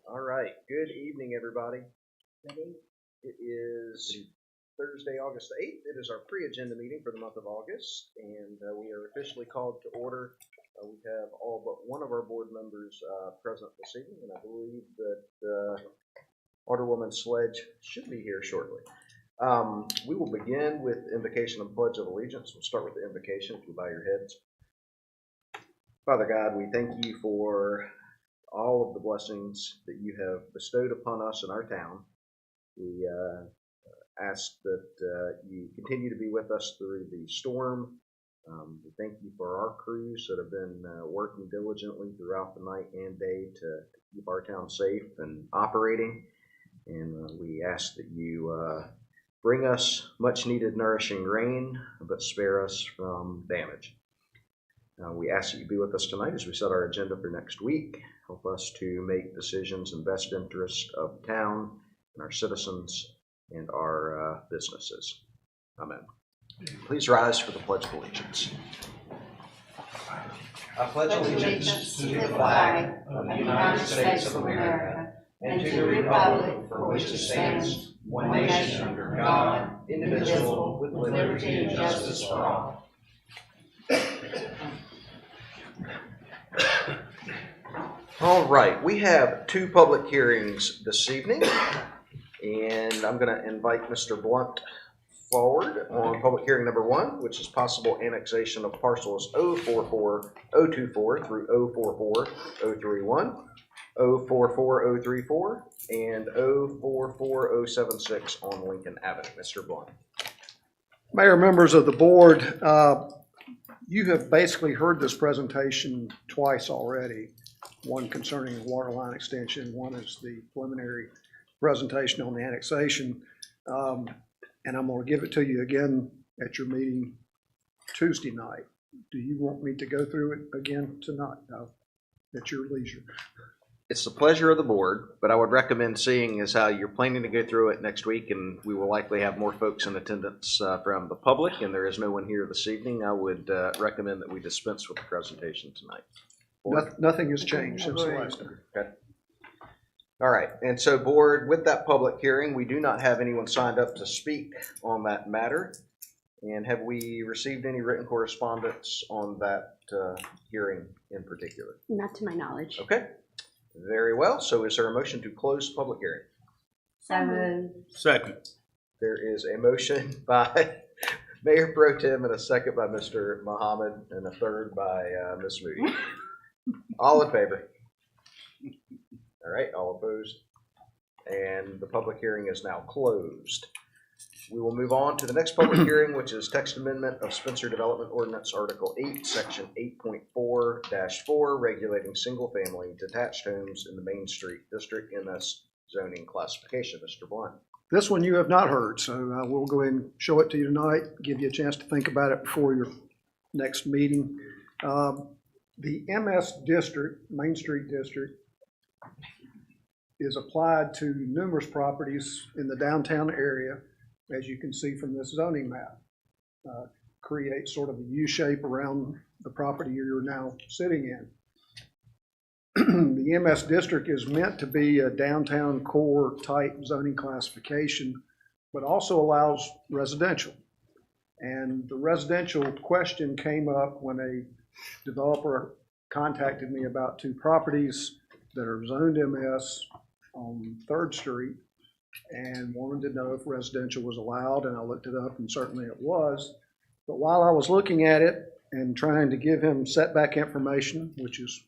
All right. Good evening, everybody. It is Thursday, August 8th. It is our pre-agenda meeting for the month of August, and we are officially called to order. We have all but one of our board members present this evening, and I believe that Alderwoman Sledge should be here shortly. We will begin with invocation and pledge of allegiance. We'll start with the invocation. If you bow your heads. Father God, we thank you for all of the blessings that you have bestowed upon us in our town. We ask that you continue to be with us through the storm. We thank you for our crews that have been working diligently throughout the night and day to keep our town safe and operating. And we ask that you bring us much needed nourishing rain, but spare us from damage. We ask that you be with us tonight as we set our agenda for next week. Help us to make decisions in best interest of the town and our citizens and our businesses. Amen. Please rise for the Pledge of Allegiance. I pledge allegiance to the flag of the United States of America and to the republic for which it stands, one nation under God, indivisible, with liberty and justice for all. All right, we have two public hearings this evening, and I'm going to invite Mr. Blunt forward on public hearing number 1, which is possible annexation of parcels 044024 through 044031, 044034, and 044076 on Lincoln Avenue. Mr. Blunt. Mayor, members of the board, you have basically heard this presentation twice already. One concerning the water line extension, one is the preliminary presentation on the annexation. And I'm going to give it to you again at your meeting Tuesday night. Do you want me to go through it again tonight? No, at your leisure. It's the pleasure of the board, but I would recommend seeing as how you're planning to go through it next week, and we will likely have more folks in attendance from the public, and there is no one here this evening. I would recommend that we dispense with the presentation tonight. Nothing has changed since the last time. Okay. All right, and so board, with that public hearing, we do not have anyone signed up to speak on that matter. And have we received any written correspondence on that hearing in particular? Not to my knowledge. Okay, very well. So is there a motion to close the public hearing? So moved. Second. There is a motion by Mayor Pro Tem and a second by Mr. Muhammad and a third by Ms. Moody. All in favor? All right, all opposed? And the public hearing is now closed. We will move on to the next public hearing, which is text amendment of Spencer Development Ordinance Article 8, Section 8.4-4, regulating single-family detached homes in the Main Street District MS zoning classification. Mr. Blunt. This one you have not heard, so we'll go ahead and show it to you tonight, give you a chance to think about it before your next meeting. The MS district, Main Street District, is applied to numerous properties in the downtown area, as you can see from this zoning map. Creates sort of a U shape around the property you're now sitting in. The MS district is meant to be a downtown core type zoning classification, but also allows residential. And the residential question came up when a developer contacted me about two properties that are zoned MS on 3rd Street and wanted to know if residential was allowed, and I looked it up and certainly it was. But while I was looking at it and trying to give him setback information, which is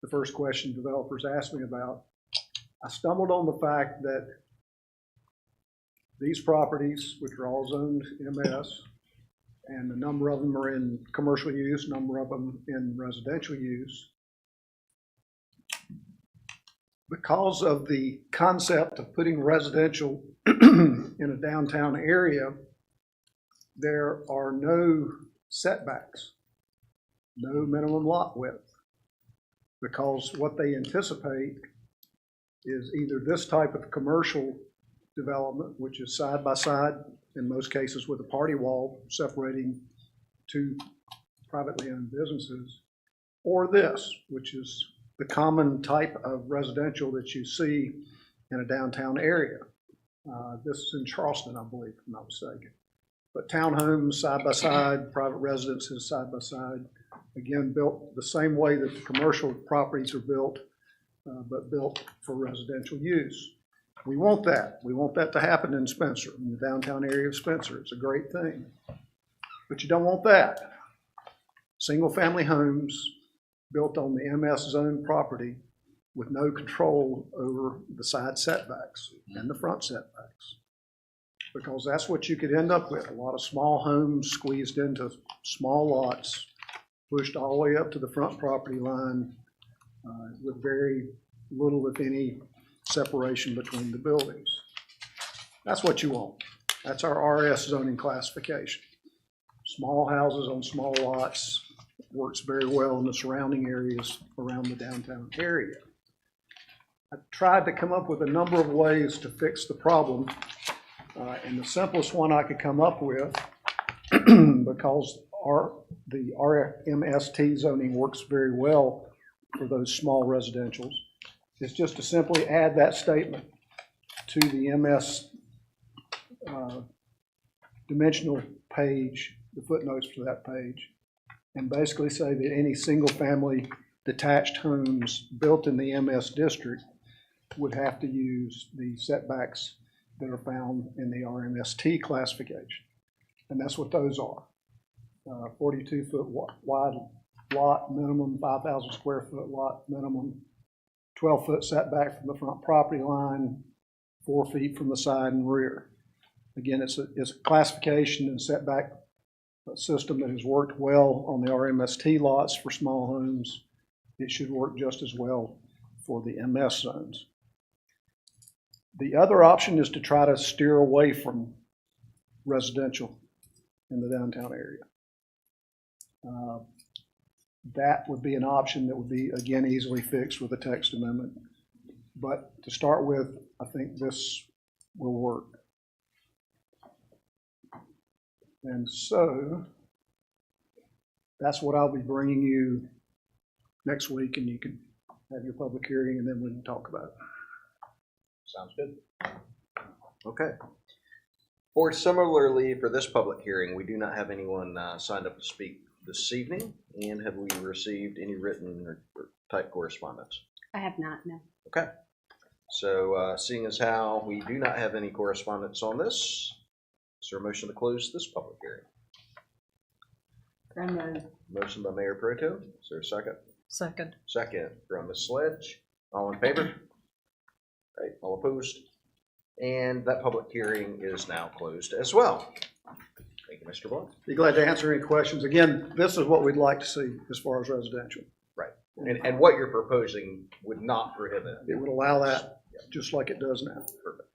the first question developers asked me about, I stumbled on the fact that these properties, which are all zoned MS, and a number of them are in commercial use, a number of them in residential use. Because of the concept of putting residential in a downtown area, there are no setbacks, no minimum lot width, because what they anticipate is either this type of commercial development, which is side by side, in most cases with a party wall separating two privately owned businesses, or this, which is the common type of residential that you see in a downtown area. This is in Charleston, I believe, if I'm not mistaken. But townhomes side by side, private residences side by side, again, built the same way that the commercial properties are built, but built for residential use. We want that. We want that to happen in Spencer, in the downtown area of Spencer. It's a great thing. But you don't want that. Single-family homes built on the MS zone property with no control over the side setbacks and the front setbacks. Because that's what you could end up with, a lot of small homes squeezed into small lots, pushed all the way up to the front property line with very little, if any, separation between the buildings. That's what you want. That's our RS zoning classification. Small houses on small lots works very well in the surrounding areas around the downtown area. I tried to come up with a number of ways to fix the problem, and the simplest one I could come up with, because the RMST zoning works very well for those small residentials, is just to simply add that statement to the MS dimensional page, the footnotes to that page, and basically say that any single-family detached homes built in the MS district would have to use the setbacks that are found in the RMST classification. And that's what those are. 42-foot wide lot minimum, 5,000 square foot lot minimum, 12-foot setback from the front property line, 4 feet from the side and rear. Again, it's a classification and setback system that has worked well on the RMST lots for small homes. It should work just as well for the MS zones. The other option is to try to steer away from residential in the downtown area. That would be an option that would be, again, easily fixed with a text amendment. But to start with, I think this will work. And so that's what I'll be bringing you next week, and you can have your public hearing, and then we can talk about it. Sounds good. Okay. Or similarly, for this public hearing, we do not have anyone signed up to speak this evening. And have we received any written or type correspondence? I have not, no. Okay. So seeing as how we do not have any correspondence on this, is there a motion to close this public hearing? Motion by Mayor Proto. Is there a second? Second. Second from Ms. Sledge. All in favor? Right. All opposed? And that public hearing is now closed as well. Thank you, Mr. Blunt. Be glad to answer any questions. Again, this is what we'd like to see as far as residential. Right. And what you're proposing would not prohibit it. It would allow that just like it does now. Perfect.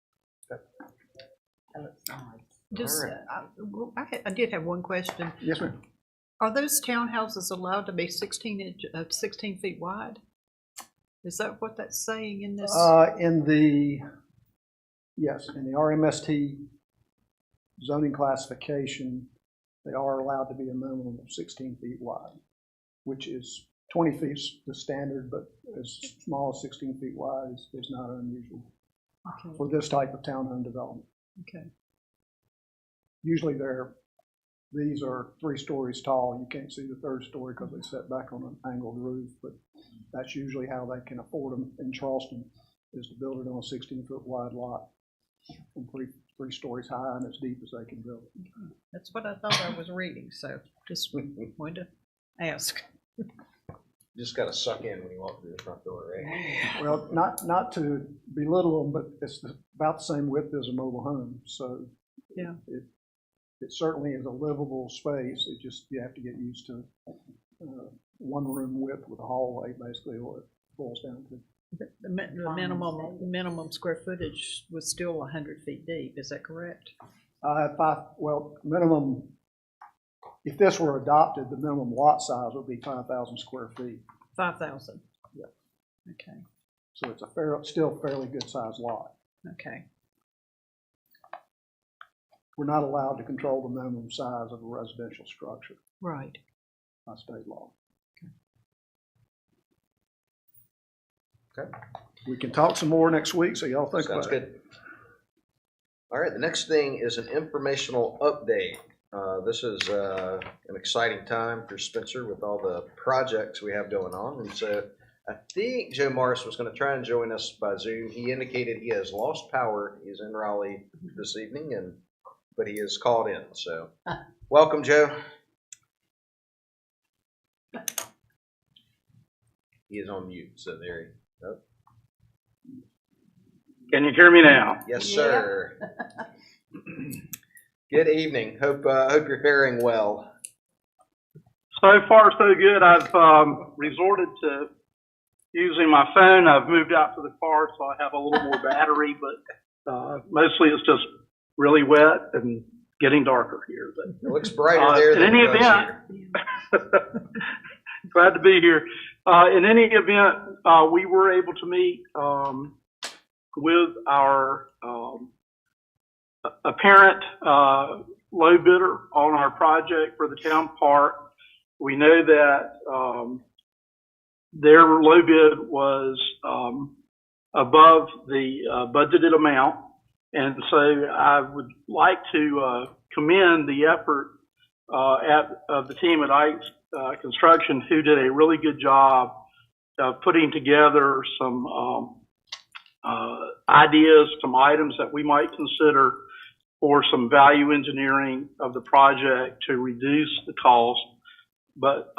Just, All right. I did have one question. Yes, ma'am. Are those townhouses allowed to be 16 feet wide? Is that what that's saying in this? Yes, in the RMST zoning classification, they are allowed to be a minimum of 16 feet wide, which is 20 feet the standard, but as small as 16 feet wide is not unusual for this type of townhome development. Okay. Usually these are 3 stories tall. You can't see the 3rd story because they set back on an angled roof, but that's usually how they can afford them in Charleston, is to build it on a 16-foot wide lot and 3 stories high and as deep as they can build it. That's what I thought I was reading, so just wanted to ask. You just got to suck in when you walk through the front door, right? Well, not to belittle them, but it's about the same width as a mobile home. So yeah, it certainly is a livable space. It just, you have to get used to one room width with a hallway, basically, what it boils down to. the minimum square footage was still 100 feet deep. Is that correct? Minimum, if this were adopted, the minimum lot size would be 5,000 square feet. 5,000. Yeah. Okay. So it's a still fairly good sized lot. Okay. We're not allowed to control the minimum size of a residential structure Right. by state law. Okay. We can talk some more next week, so y'all think Sounds about it. good. All right, the next thing is an informational update. This is an exciting time for Spencer with all the projects we have going on. And so I think Joe Morris was going to try and join us by Zoom. He indicated he has lost power. He's in Raleigh this evening, but he is called in. So welcome, Joe. He is on mute, so there he goes. Can you hear me now? Yes, sir. Good evening. Hope you're faring well. So far, so good. I've resorted to using my phone. I've moved out to the car, so I have a little more battery, but mostly it's just really wet and getting darker here. But it looks brighter there in than any it does event, glad to be here. In any event, we were able to meet with our apparent low bidder on our project for the town park. We know that their low bid was above the budgeted amount, and so I would like to commend the effort of the team at Ike's Construction, who did a really good job of putting together some ideas, some items that we might consider for some value engineering of the project to reduce the cost. But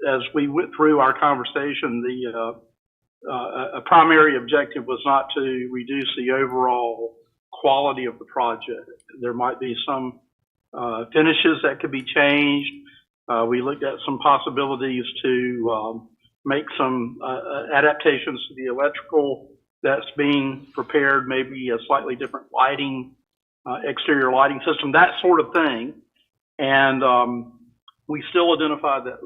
as we went through our conversation, a primary objective was not to reduce the overall quality of the project. There might be some finishes that could be changed. We looked at some possibilities to make some adaptations to the electrical that's being prepared, maybe a slightly different lighting, exterior lighting system, that sort of thing. And we still identified that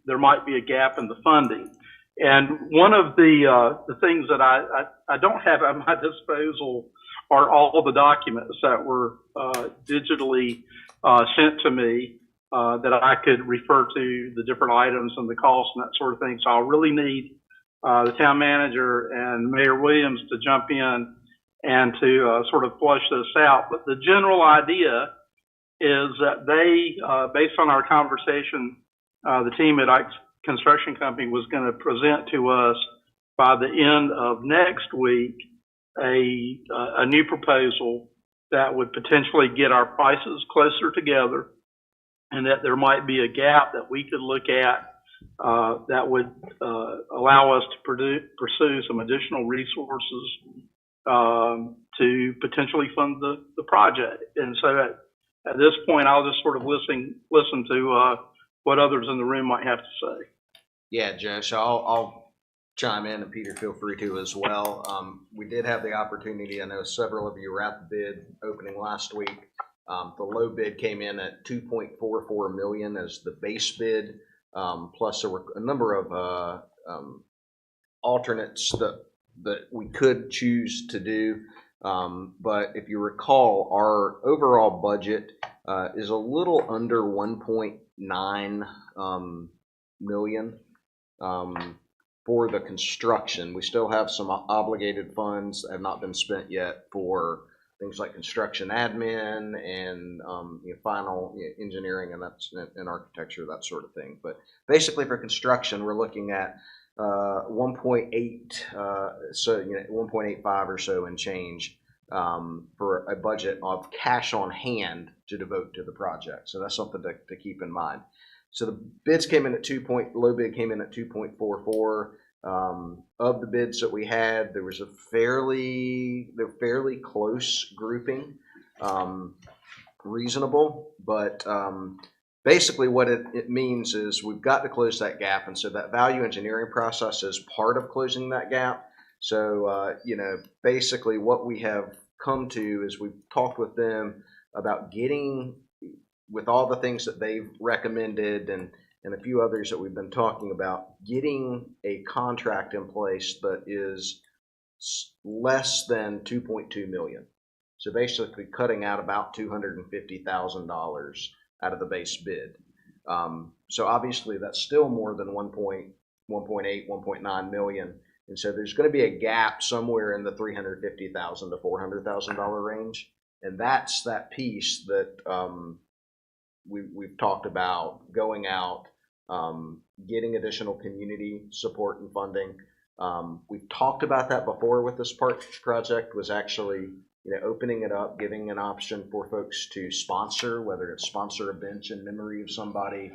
there might be a gap in the funding. And one of the things that I don't have at my disposal are all the documents that were digitally sent to me that I could refer to the different items and the costs and that sort of thing. So I'll really need the town manager and Mayor Williams to jump in and to sort of flush this out. But the general idea is that they, based on our conversation, the team at Ike's Construction Company was going to present to us by the end of next week a new proposal that would potentially get our prices closer together, and that there might be a gap that we could look at that would allow us to pursue some additional resources to potentially fund the project. And so at this point, I'll just sort of listen to what others in the room might have to say. Yeah, Joe, so I'll chime in, and Peter, feel free to as well. We did have the opportunity, I know several of you were at the bid opening last week. The low bid came in at $2.44 million as the base bid. Plus there were a number of alternates that we could choose to do. But if you recall, our overall budget is a little under 1.9 million for the construction. We still have some obligated funds that have not been spent yet for things like construction admin and final engineering and architecture, that sort of thing. But basically for construction, we're looking at 1.8, so 1.85 or so and change for a budget of cash on hand to devote to the project. So that's something to keep in mind. So the bids came in at low bid came in at 2.44. Of the bids that we had, there was they're fairly close grouping, reasonable, but basically what it means is we've got to close that gap, and so that value engineering process is part of closing that gap. So basically what we have come to is we've talked with them about getting, with all the things that they've recommended and a few others that we've been talking about, getting a contract in place that is less than 2.2 million. So basically cutting out about $250,000 out of the base bid. So obviously that's still more than 1.8, 1.9 million. And so there's going to be a gap somewhere in the $350,000 to $400,000 range. And that's that piece that we've talked about going out, getting additional community support and funding. We've talked about that before with this park project, was actually opening it up, giving an option for folks to sponsor, whether it's sponsor a bench in memory of somebody,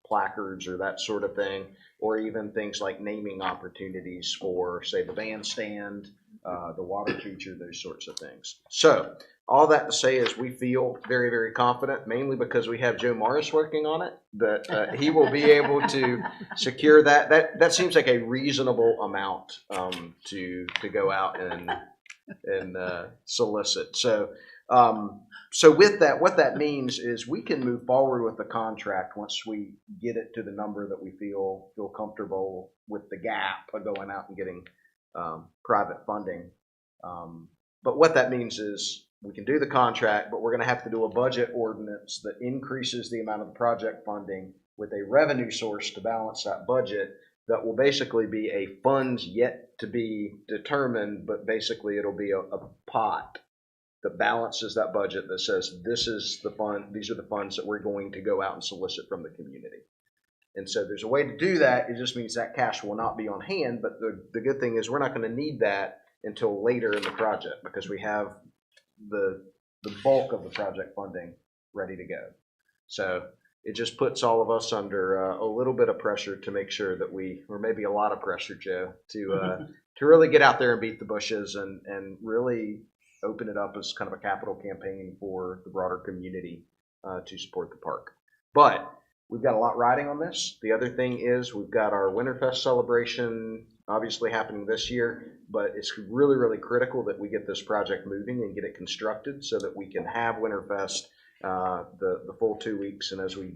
placards or that sort of thing, or even things like naming opportunities for, say, the bandstand, the water feature, those sorts of things. So all that to say is we feel very, very confident, mainly because we have Joe Morris working on it, that he will be able to secure that. That seems like a reasonable amount to go out and solicit. So with that, what that means is we can move forward with the contract once we get it to the number that we feel comfortable with the gap of going out and getting private funding. But what that means is we can do the contract, but we're going to have to do a budget ordinance that increases the amount of the project funding with a revenue source to balance that budget. That will basically be a funds yet to be determined, but basically it'll be a pot that balances that budget that says this is the fund, these are the funds that we're going to go out and solicit from the community. And so there's a way to do that. It just means that cash will not be on hand, but the good thing is we're not going to need that until later in the project because we have the bulk of the project funding ready to go. So it just puts all of us under a little bit of pressure to make sure that or maybe a lot of pressure, Joe, to really get out there and beat the bushes and really open it up as kind of a capital campaign for the broader community to support the park. But we've got a lot riding on this. The other thing is we've got our Winterfest celebration obviously happening this year, but it's really, really critical that we get this project moving and get it constructed so that we can have Winterfest the full 2 weeks and as we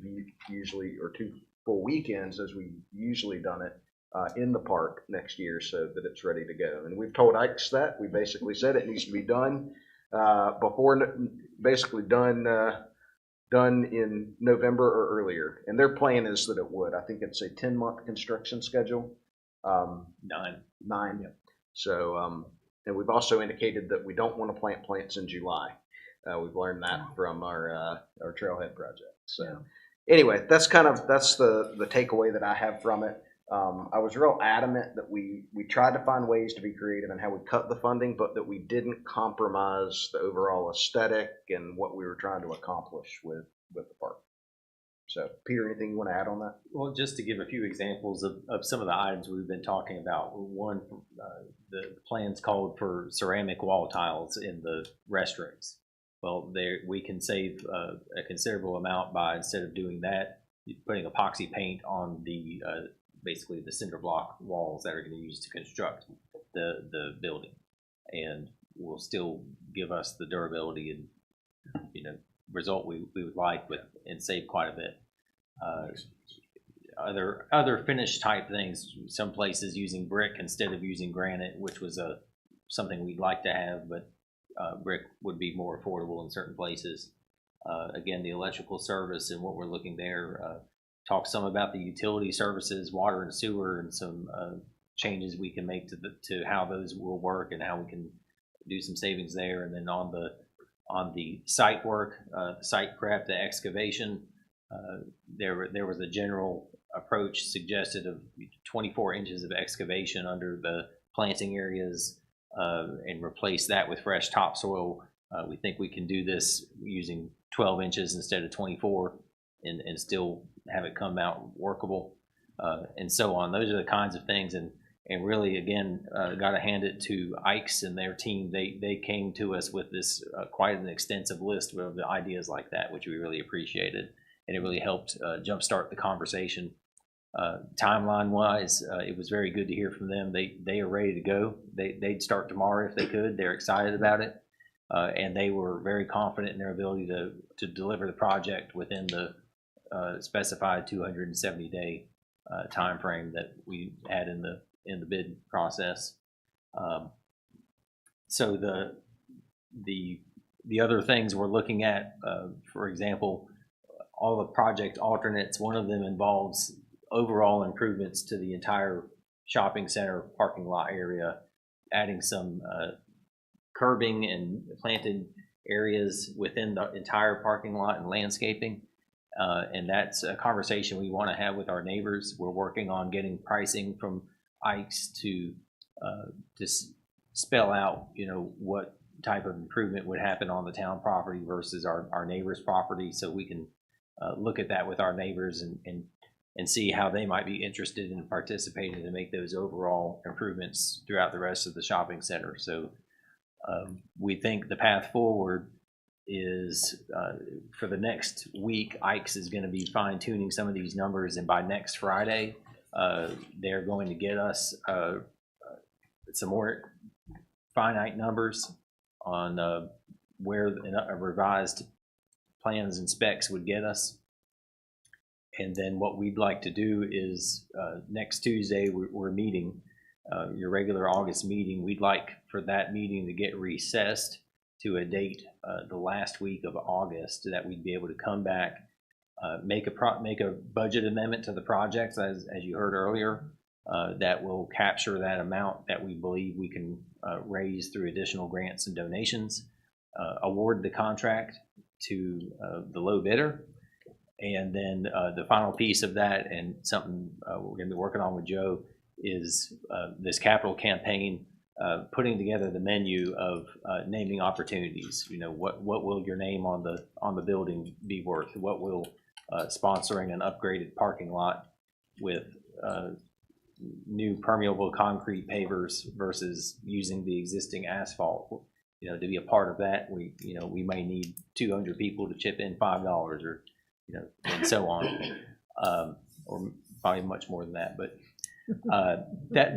usually, or 2 full weekends as we usually done it in the park next year so that it's ready to go. And we've told Ikes that. We basically said it needs to be done basically done in November or earlier. And their plan is that it would. I think it's a 10-month construction schedule. 9. Yeah. So, and we've also indicated that we don't want to plant plants in July. We've learned that from our Trailhead project. So anyway, that's the takeaway that I have from it. I was real adamant that we tried to find ways to be creative in how we cut the funding, but that we didn't compromise the overall aesthetic and what we were trying to accomplish with the park. So, Peter, anything you want to add on that? Well, just to give a few examples of some of the items we've been talking about. One, the plans called for ceramic wall tiles in the restrooms. Well, we can save a considerable amount by, instead of doing that, putting epoxy paint on the basically the cinder block walls that are going to use to construct the building, and will still give us the durability and result we would like, and save quite a bit. Other finish type things, some places using brick instead of using granite, which was something we'd like to have, but brick would be more affordable in certain places. Again, the electrical service and what we're looking there. Talk some about the utility services, water and sewer, and some changes we can make to how those will work and how we can do some savings there. And then on the site work, site prep, the excavation, there was a general approach suggested of 24 inches of excavation under the planting areas and replace that with fresh topsoil. We think we can do this using 12 inches instead of 24 and still have it come out workable, and so on. Those are the kinds of things, and really, again, got to hand it to Ikes and their team. They came to us with this quite an extensive list of the ideas like that, which we really appreciated, and it really helped jumpstart the conversation. Timeline-wise, it was very good to hear from them. They are ready to go. They'd start tomorrow if they could. They're excited about it, and they were very confident in their ability to deliver the project within the specified 270-day time frame that we had in the bid process. So the other things we're looking at, for example, all the project alternates. One of them involves overall improvements to the entire shopping center parking lot area, adding some curbing and planted areas within the entire parking lot and landscaping. And that's a conversation we want to have with our neighbors. We're working on getting pricing from Ike's to spell out, what type of improvement would happen on the town property versus our neighbor's property, so we can look at that with our neighbors and see how they might be interested in participating to make those overall improvements throughout the rest of the shopping center. So we think the path forward is for the next week, Ike's is going to be fine tuning some of these numbers, and by next Friday, they're going to get us some more finite numbers on where a revised plans and specs would get us. And then what we'd like to do is next Tuesday, we're meeting, your regular August meeting. We'd like for that meeting to get recessed to a date the last week of August, so that we'd be able to come back, make a budget amendment to the projects, as you heard earlier, that will capture that amount that we believe we can raise through additional grants and donations, award the contract to the low bidder. And then the final piece of that, and something we're going to be working on with Joe, is this capital campaign, putting together the menu of naming opportunities. What will your name on the building be worth? What will sponsoring an upgraded parking lot with new permeable concrete pavers versus using the existing asphalt? To be a part of that, we may need 200 people to chip in $5, or and so on, or probably much more than that. But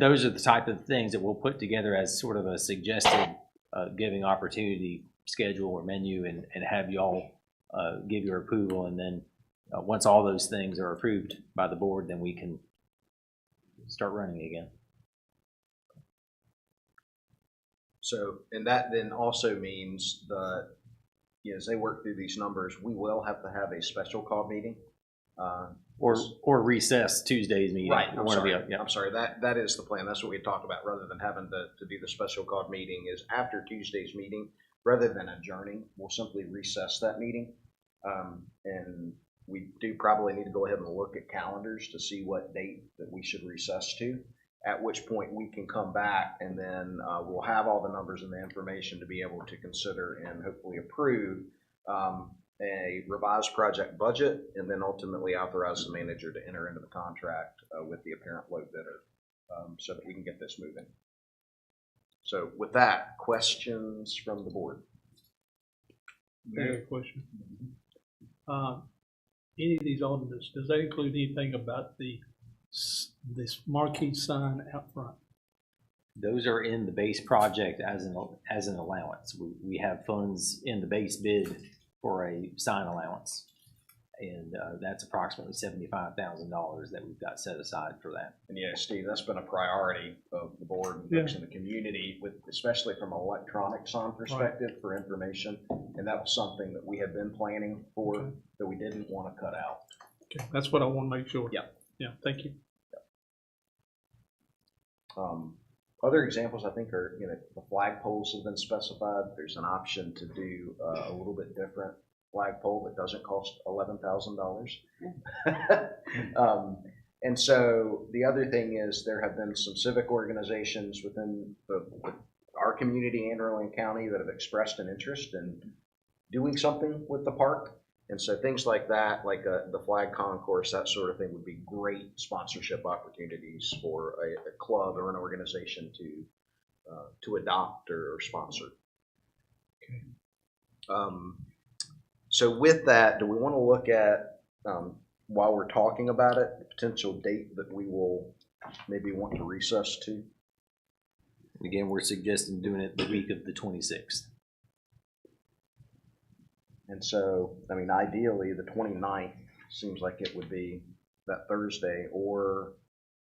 those are the type of things that we'll put together as sort of a suggested giving opportunity schedule or menu, and have y'all give your approval. And then once all those things are approved by the board, then we can start running again. So, and that then also means that, as they work through these numbers, we will have to have a special call meeting. Or recess Tuesday's meeting. Right, I'm sorry. Yeah. I'm sorry, that is the plan. That's what we talked about, rather than having to do the special call meeting, is after Tuesday's meeting, rather than adjourning, we'll simply recess that meeting. And we do probably need to go ahead and look at calendars to see what date that we should recess to, at which point we can come back, and then we'll have all the numbers and the information to be able to consider and hopefully approve a revised project budget, and then ultimately authorize the manager to enter into the contract with the apparent low bidder, so that we can get this moving. So with that, questions from the board? I have a question. Any of these ordinances, does that include anything about this marquee sign out front? Those are in the base project as an allowance. We have funds in the base bid for a sign allowance, and that's approximately $75,000 that we've got set aside for that. And yeah, Steve, that's been a priority of the board and folks in the community, especially from an electronic sign perspective, for information. And that was something that we had been planning for, that we didn't want to cut out. Okay, that's what I want to make sure. Yeah. Yeah, thank you. Other examples, I think, are, the flagpoles have been specified. There's an option to do a little bit different flagpole that doesn't cost $11,000. And so the other thing is, there have been some civic organizations within our community and Rowan County that have expressed an interest in doing something with the park. And so things like that, like the flag concourse, that sort of thing, would be great sponsorship opportunities for a club or an organization to adopt or sponsor. Okay. So with that, do we want to look at, while we're talking about it, the potential date that we will maybe want to recess to? Again, we're suggesting doing it the week of the 26th. And so, ideally, the 29th seems like it would be that Thursday, or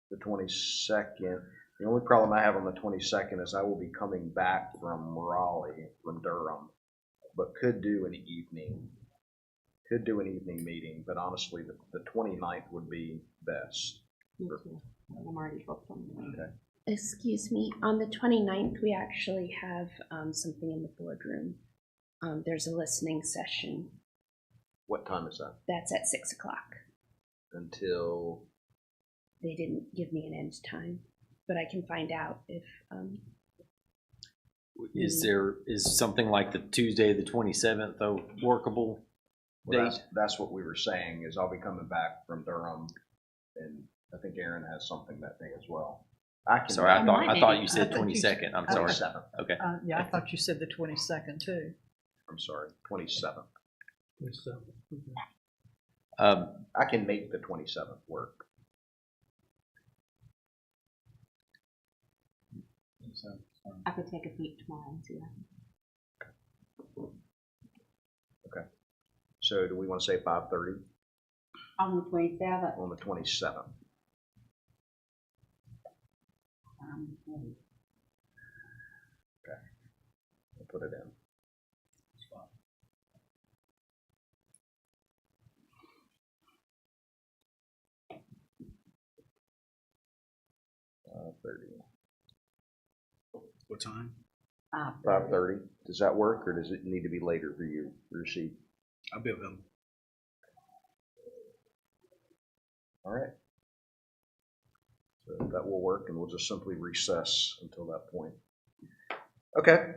the 22nd. The only problem I have on the 22nd is I will be coming back from Raleigh, from Durham, but could do an evening meeting. But honestly, the 29th would be best I'm already booked on that. Okay. Excuse me, on the 29th, we actually have something in the boardroom. There's a listening session. What time is that? That's at 6 o'clock. Until, They didn't give me an end time, but I can find out if, Is something like the Tuesday, the 27th, though, workable well, date? that's what we were saying, is I'll be coming back from Durham, and I think Aaron has something that day as well. I can. Sorry, I thought you I said thought you- 22nd. I'm sorry. 27th. Okay. Yeah, I thought you said the 22nd too. I'm sorry, 27th. So, okay. I can make the 27th work. I could take a peek tomorrow and see that. So do we want to say 5:30 On the 27th. on the 27th? I'll put it in. What time? 5:30. Does that work, or does it need to be later for you, Rasheed? I'll be available. All right. So that will work, and we'll just simply recess until that point. Okay.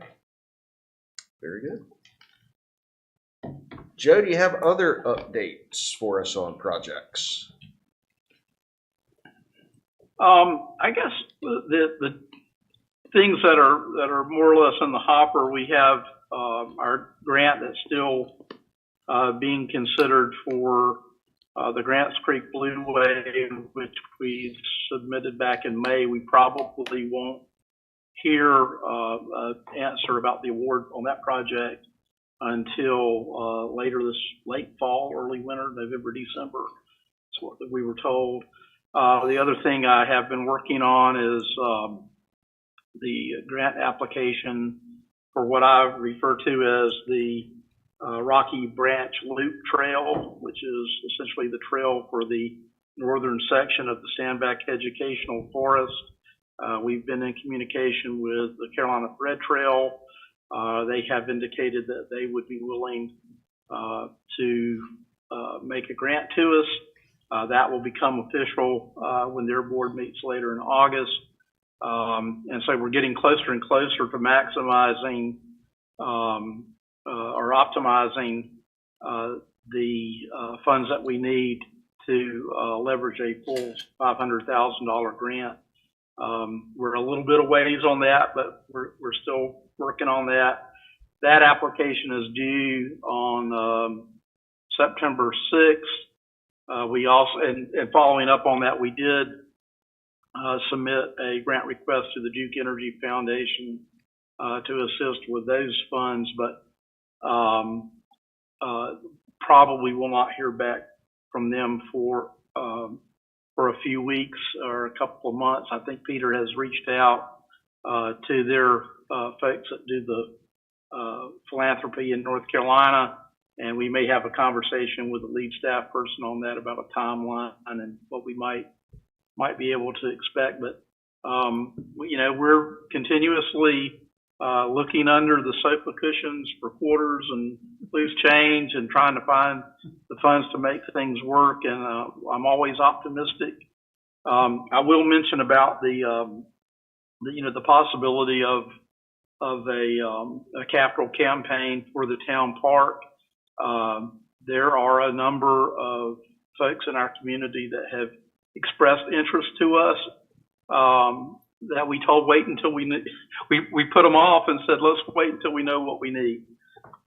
Very good. Joe, do you have other updates for us on projects? I guess the things that are more or less in the hopper, we have our grant that's still being considered for the Grants Creek Blueway, which we submitted back in May. We probably won't hear an answer about the award on that project until later this late fall, early winter, November, December. That's what we were told. The other thing I have been working on is the grant application for what I refer to as the Rocky Branch Loop Trail, which is essentially the trail for the northern section of the Sandback Educational Forest. We've been in communication with the Carolina Red Trail. They have indicated that they would be willing to make a grant to us. That will become official when their board meets later in August. And so we're getting closer and closer to maximizing or optimizing the funds that we need to leverage a full $500,000 grant. We're a little bit of ways on that, but we're still working on that. That application is due on September 6th. We also, and following up on that, we did submit a grant request to the Duke Energy Foundation to assist with those funds, but probably will not hear back from them for a few weeks or a couple of months. I think Peter has reached out to their folks that do the philanthropy in North Carolina, and we may have a conversation with the lead staff person on that about a timeline and what we might be able to expect. But we're continuously looking under the sofa cushions for quarters and loose change and trying to find the funds to make things work. And I'm always optimistic. I will mention about the possibility of a capital campaign for the town park. There are a number of folks in our community that have expressed interest to us that we told wait until we put them off and said let's wait until we know what we need.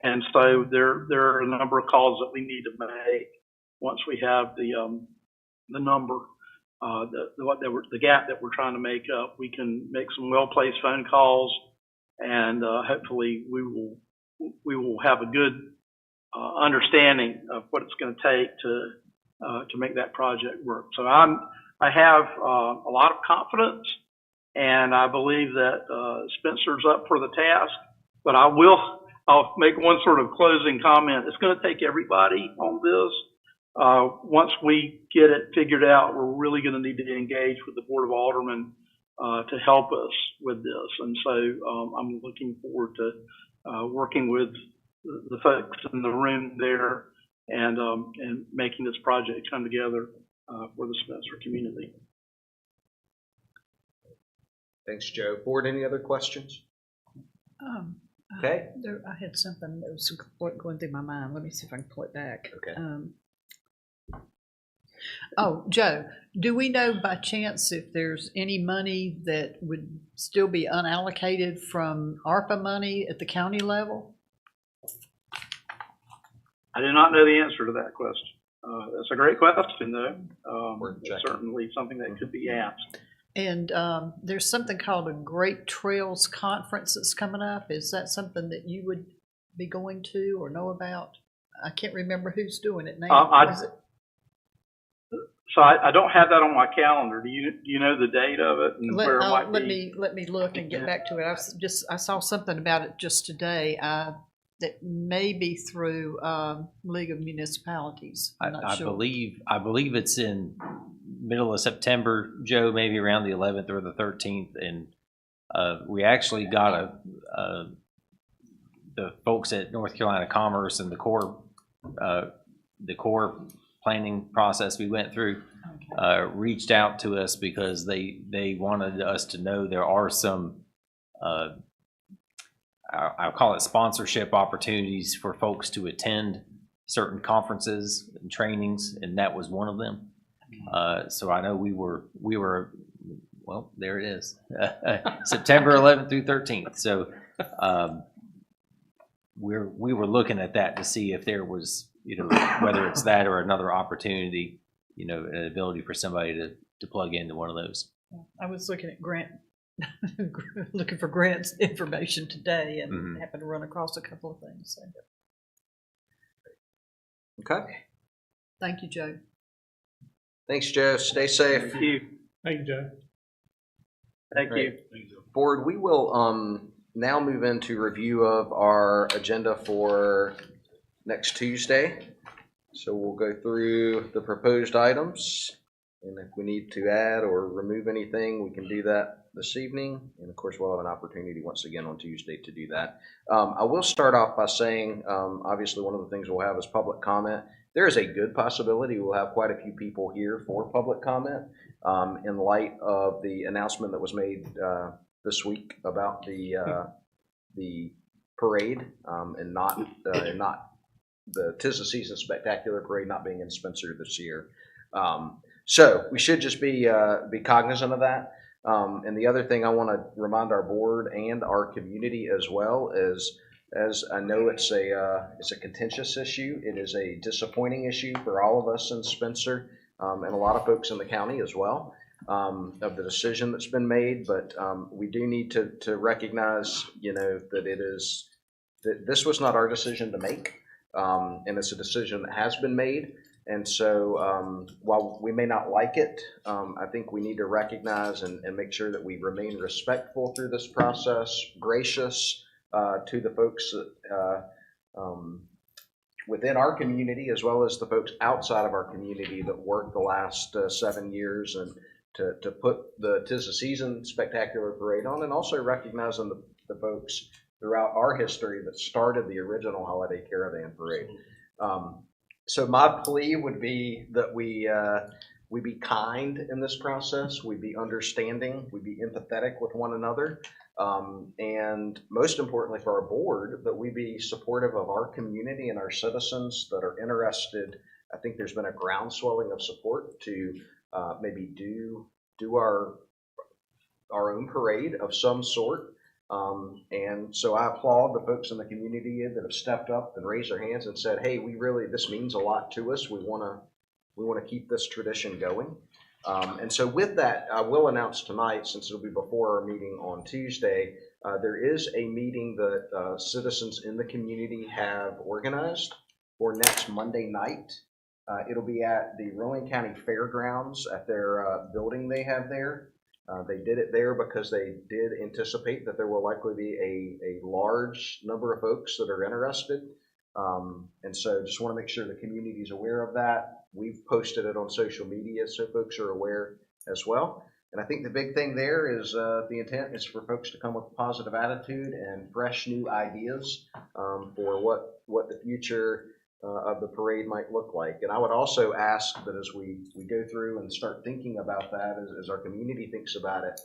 And so there are a number of calls that we need to make once we have the number, the gap that we're trying to make up. We can make some well-placed phone calls, and hopefully we will have a good understanding of what it's going to take to make that project work. So I have a lot of confidence, and I believe that Spencer's up for the task. But I'll make one sort of closing comment. It's going to take everybody on this. once we get it figured out, we're really going to need to engage with the Board of Aldermen to help us with this. And so I'm looking forward to working with the folks in the room there and making this project come together for the Spencer community. Thanks, Joe. Board, any other questions? Okay. I had something that was going through my mind. Let me see if I can pull it back. Okay. Joe, do we know by chance if there's any money that would still be unallocated from ARPA money at the county level? I do not know the answer to that question. That's a great question, though. It's certainly something that could be asked. And there's something called a Great Trails Conference that's coming up. Is that something that you would be going to or know about? I can't remember who's doing it now. So I don't have that on my calendar. Do you know the date of it and where it might be? Let me look and get back to it. I saw something about it just today. That may be through League of Municipalities. I'm not sure. I believe it's in middle of September, Joe, maybe around the 11th or the 13th, and we actually got the folks at North Carolina Commerce and the core planning process we went through reached out to us because they wanted us to know there are some I'll call it sponsorship opportunities for folks to attend certain conferences and trainings, and that was one of them. So I know we were well, there it is, September 11th through 13th. So we were looking at that to see if there was, whether it's that or another opportunity, an ability for somebody to plug into one of those. I was looking at looking for grants information today and happened to run across a couple of things. So. Okay. Thank you, Joe. Thanks, Joe. Stay safe. Thank you. Thank you, Joe. Thank you. Board, we will now move into review of our agenda for next Tuesday. So we'll go through the proposed items, and if we need to add or remove anything, we can do that this evening. And of course, we'll have an opportunity once again on Tuesday to do that. I will start off by saying, obviously, one of the things we'll have is public comment. There is a good possibility we'll have quite a few people here for public comment in light of the announcement that was made this week about the parade and not the 'Tis the Season Spectacular Parade not being in Spencer this year. So we should just be cognizant of that. And the other thing I want to remind our board and our community as well is, as I know it's a contentious issue, it is a disappointing issue for all of us in Spencer and a lot of folks in the county as well of the decision that's been made. But we do need to recognize, that this was not our decision to make, and it's a decision that has been made. And so while we may not like it, I think we need to recognize and make sure that we remain respectful through this process, gracious to the folks within our community, as well as the folks outside of our community that worked the last 7 years and to put the 'Tis the Season Spectacular Parade on, and also recognizing the folks throughout our history that started the original Holiday Caravan Parade. So my plea would be that we be kind in this process, we be understanding, we be empathetic with one another, and most importantly for our board, that we be supportive of our community and our citizens that are interested. I think there's been a groundswelling of support to maybe do our own parade of some sort. And so I applaud the folks in the community that have stepped up and raised their hands and said, hey, this means a lot to us. We want to keep this tradition going. And so with that, I will announce tonight, since it'll be before our meeting on Tuesday, there is a meeting that citizens in the community have organized for next Monday night. It'll be at the Rowan County Fairgrounds at their building they have there. They did it there because they did anticipate that there will likely be a large number of folks that are interested. And so just want to make sure the community is aware of that. We've posted it on social media so folks are aware as well. And I think the big thing there is the intent is for folks to come with a positive attitude and fresh new ideas for what the future of the parade might look like. And I would also ask that as we go through and start thinking about that, as our community thinks about it,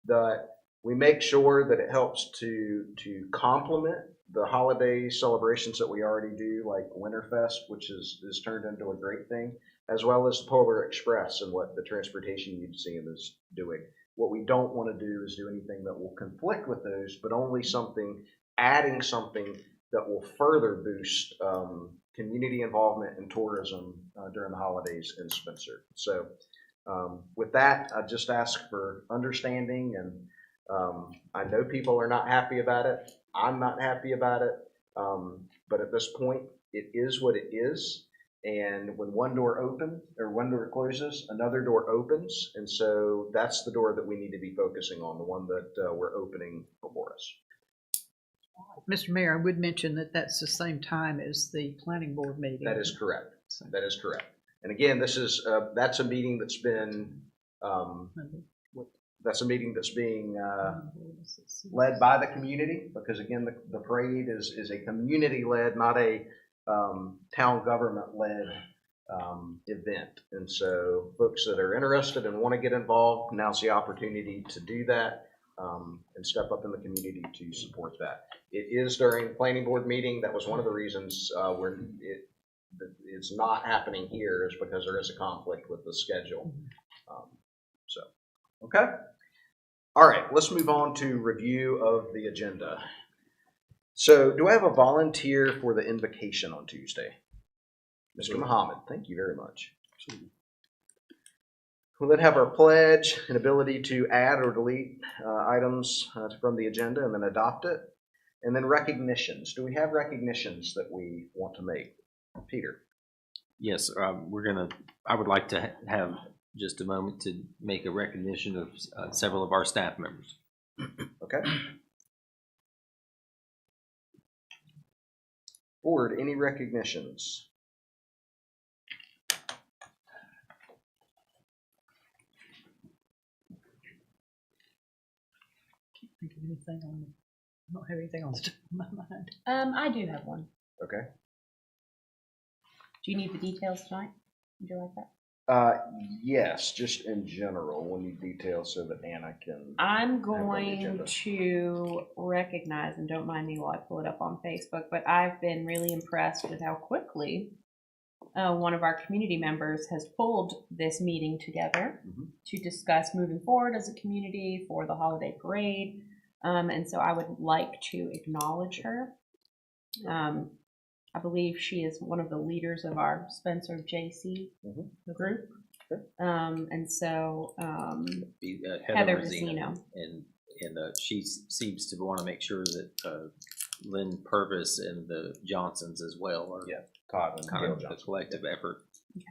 that we make sure that it helps to complement the holiday celebrations that we already do, like Winterfest, which is turned into a great thing, as well as the Polar Express and what the Transportation Museum is doing. What we don't want to do is do anything that will conflict with those, but only adding something that will further boost community involvement and tourism during the holidays in Spencer. So with that, I just ask for understanding, and I know people are not happy about it. I'm not happy about it, but at this point, it is what it is. And when one door closes, another door opens. And so that's the door that we need to be focusing on, the one that we're opening before us. Mr. Mayor, I would mention that that's the same time as the planning board meeting. That is correct. That is correct. And again, that's a meeting that's been being led by the community, because again, the parade is a community-led, not a town government-led event. And so folks that are interested and want to get involved, now's the opportunity to do that and step up in the community to support that. It is during the planning board meeting. That was one of the reasons it's not happening here, is because there is a conflict with the schedule. Okay. All right, let's move on to review of the agenda. So do I have a volunteer for the invocation on Tuesday? Mr. Muhammad, thank you very much. We'll then have our pledge and ability to add or delete items from the agenda and then adopt it. And then recognitions. Do we have recognitions that we want to make? Peter. Yes, I would like to have just a moment to make a recognition of several of our staff members. Okay. Board, any recognitions? I don't have anything on the top of my mind. I do have one. Okay. Do you need the details tonight? Would you like that? Yes, just in general, we'll need details so that Anna can. I'm going to recognize, and don't mind me while I pull it up on Facebook, but I've been really impressed with how quickly one of our community members has pulled this meeting together to discuss moving forward as a community for the holiday parade. And so I would like to acknowledge her. I believe she is one of the leaders of our Spencer JC group. And so Heather Vizino. And she seems to want to make sure that Lynn Purvis and the Johnsons as well are Todd and kind of a collective effort. Okay.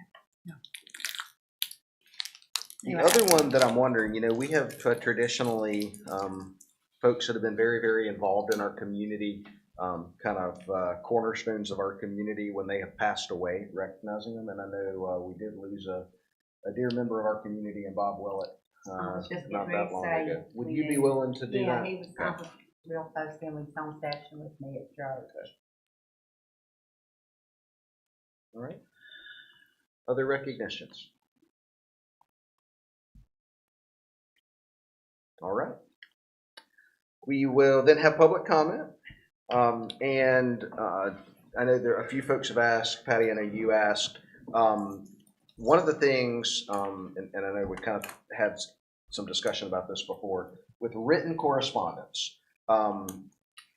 The other one that I'm wondering, we have traditionally folks that have been very, very involved in our community, kind of cornerstones of our community when they have passed away, recognizing them. And I know we did lose a dear member of our community in Bob Willett not that long ago. Would you be willing to do that? Yeah, he was real close family song session with me at church. All right. Other recognitions? All right. We will then have public comment. And I know there are a few folks have asked, Patty, I know you asked. One of the things, and I know we kind of had some discussion about this before, with written correspondence,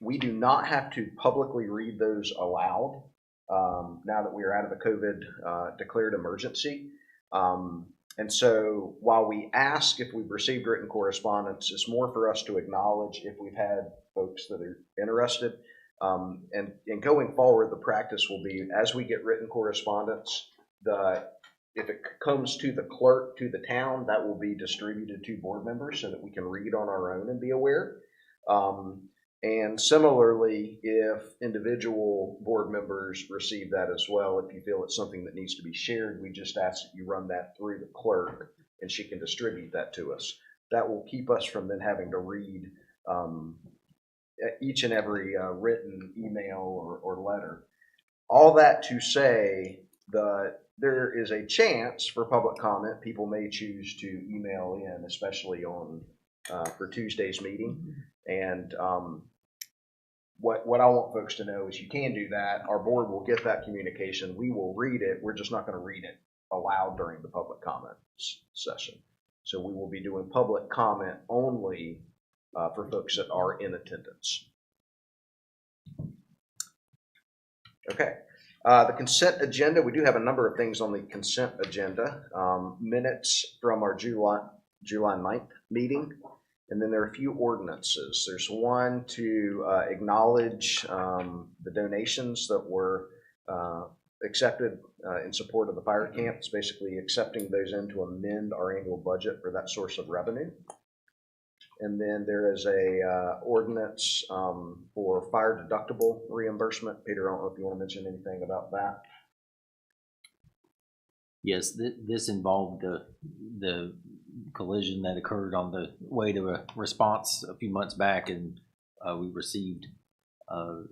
we do not have to publicly read those aloud now that we are out of the COVID declared emergency. And so while we ask if we've received written correspondence, it's more for us to acknowledge if we've had folks that are interested. And going forward, the practice will be, as we get written correspondence, if it comes to the clerk, to the town, that will be distributed to board members so that we can read on our own and be aware. And similarly, if individual board members receive that as well, if you feel it's something that needs to be shared, we just ask that you run that through the clerk and she can distribute that to us. That will keep us from then having to read each and every written email or letter. All that to say that there is a chance for public comment. People may choose to email in, especially on for Tuesday's meeting. And what I want folks to know is you can do that. Our board will get that communication. We will read it. We're just not going to read it aloud during the public comment session. So we will be doing public comment only for folks that are in attendance. Okay. The consent agenda, we do have a number of things on the consent agenda. Minutes from our July 9th meeting. And then there are a few ordinances. There's one to acknowledge the donations that were accepted in support of the fire camp. It's basically accepting those in to amend our annual budget for that source of revenue. And then there is a ordinance for fire deductible reimbursement. Peter, I don't know if you want to mention anything about that. Yes, this involved the collision that occurred on the way to a response a few months back, and we received, a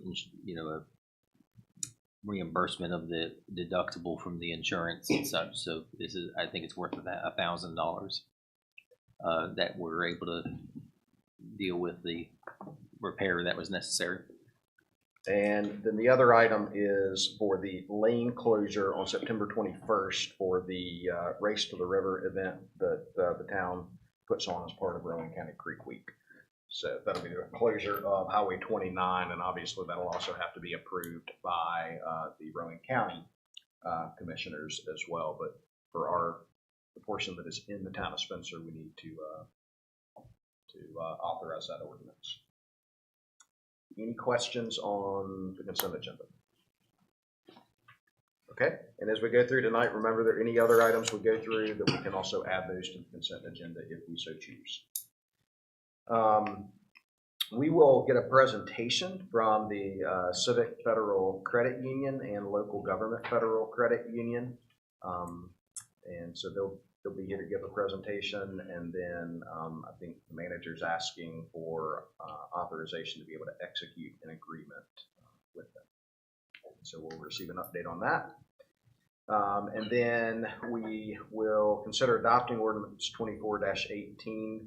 reimbursement of the deductible from the insurance and such. So this is, I think it's worth $1,000 that we're able to deal with the repair that was necessary. And then the other item is for the lane closure on September 21st for the Race to the River event that the town puts on as part of Rowan County Creek Week. So that'll be the closure of Highway 29, and obviously that'll also have to be approved by the Rowan County commissioners as well. But for the portion that is in the town of Spencer, we need to authorize that ordinance. Any questions on the consent agenda? Okay, and as we go through tonight, remember there are any other items we go through that we can also add those to the consent agenda if we so choose. We will get a presentation from the Civic Federal Credit Union and Local Government Federal Credit Union. And so they'll be here to give a presentation, and then I think the manager's asking for authorization to be able to execute an agreement with them. So we'll receive an update on that. And then we will consider adopting ordinance 24-18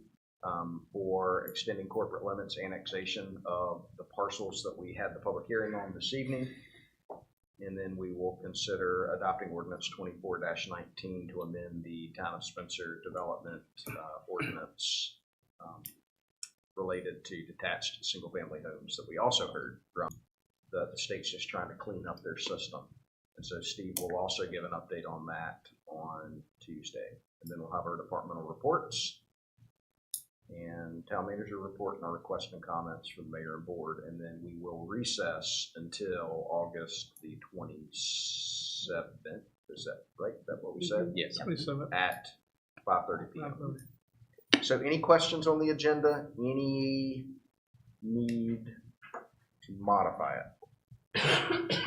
for extending corporate limits annexation of the parcels that we had the public hearing on this evening. And then we will consider adopting ordinance 24-19 to amend the Town of Spencer development ordinance related to detached single-family homes that we also heard from the state's just trying to clean up their system. And so Steve will also give an update on that on Tuesday. And then we'll have our departmental reports and town manager report and our requests and comments from the mayor and board, and then we will recess until August the 27th. Is that right? Is that what we said? Yes. 27th. At 5:30 p.m. So any questions on the agenda? Any need to modify it?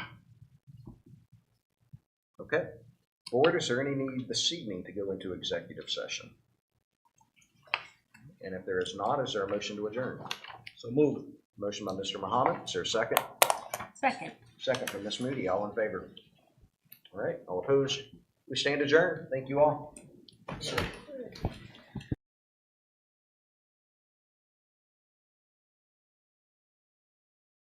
Okay. Board, is there any need this evening to go into executive session? And if there is not, is there a motion to adjourn? So move. Motion by Mr. Muhammad. Is there a second? Second. Second from Ms. Moody. All in favor? All right. All opposed? We stand adjourned. Thank you all.